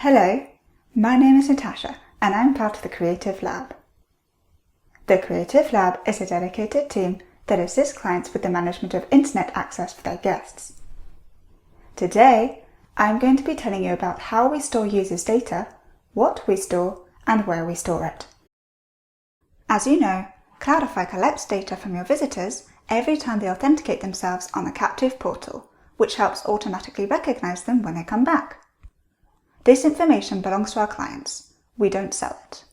Hello, my name is Natasha and I'm part of the Creative Lab. The Creative Lab is a dedicated team that assists clients with the management of internet access for their guests. Today, I'm going to be telling you about how we store users' data, what we store, and where we store it. As you know, Cloudi-Fi collects data from your visitors every time they authenticate themselves on the Captive portal, which helps automatically recognize them when they come back. This information belongs to our clients. We don't sell it.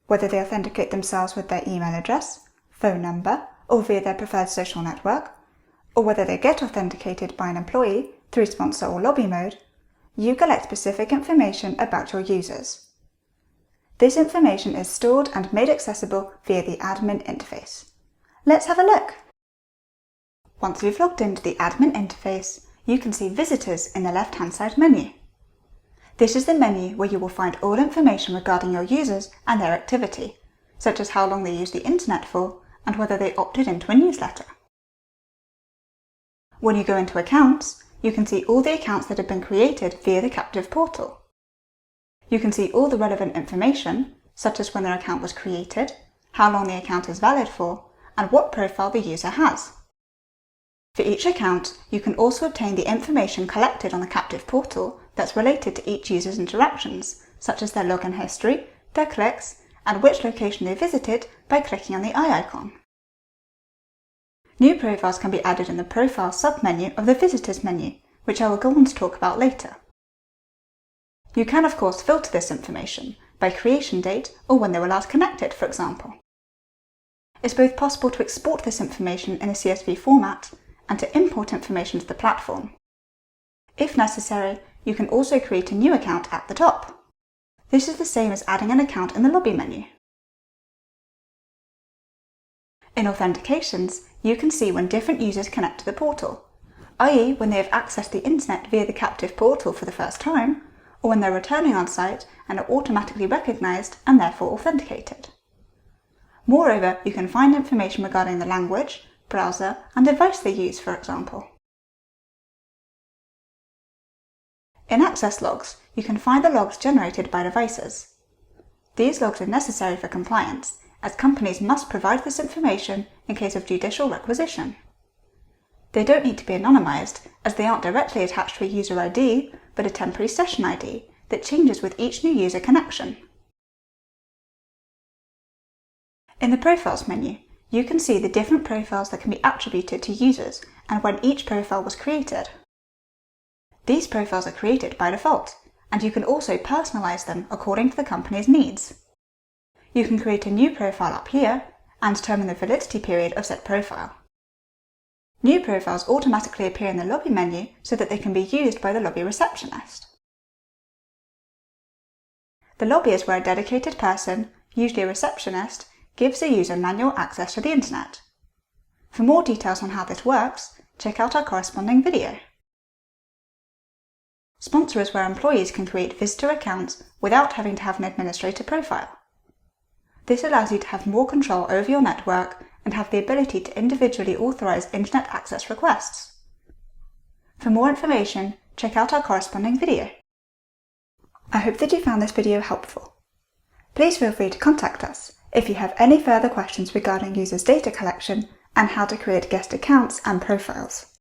Whether they authenticate themselves with their email address, phone number, or via their preferred social network, or whether they get authenticated by an employee through sponsor or lobby mode, you collect specific information about your users. This information is stored and made accessible via the admin interface. Let's have a look. Once you've logged into the admin interface, you can see Visitors in the left-hand side menu. This is the menu where you will find all information regarding your users and their activity, such as how long they use the internet for and whether they opted into a newsletter. When you go into Accounts, you can see all the accounts that have been created via the Captive portal. You can see all the relevant information, such as when their account was created, how long the account is valid for, and what profile the user has. For each account, you can also obtain the information collected on the Captive portal that's related to each user's interactions, such as their login history, their clicks, and which location they visited by clicking on the eye icon. New profiles can be added in the Profile submenu of the Visitors menu, which I will go on to talk about later. You can of course filter this information by creation date or when they were last connected, for example. It's both possible to export this information in a CSV format and to import information to the platform. If necessary, you can also create a new account at the top. This is the same as adding an account in the lobby menu. In Authentications, you can see when different users connect to the portal, i.e. when they have accessed the internet via the Captive portal for the first time, or when they're returning on site and are automatically recognized and therefore authenticated. Moreover, you can find information regarding the language, browser, and device they use, for example. In Access Logs, you can find the logs generated by devices. These logs are necessary for compliance, as companies must provide this information in case of judicial requisition. They don't need to be anonymized, as they aren't directly attached to a user ID, but a temporary session ID that changes with each new user connection. In the Profiles menu, you can see the different profiles that can be attributed to users and when each profile was created. These profiles are created by default, and you can also personalize them according to the company's needs. You can create a new profile up here and determine the validity period of said profile. New profiles automatically appear in the lobby menu so that they can be used by the lobby receptionist. The lobby is where a dedicated person, usually a receptionist, gives the user manual access to the internet. For more details on how this works, check out our corresponding video. Sponsor is where employees can create visitor accounts without having to have an administrator profile. This allows you to have more control over your network and have the ability to individually authorize internet access requests. For more information, check out our corresponding video. I hope that you found this video helpful. Please feel free to contact us if you have any further questions regarding users' data collection and how to create guest accounts and profiles.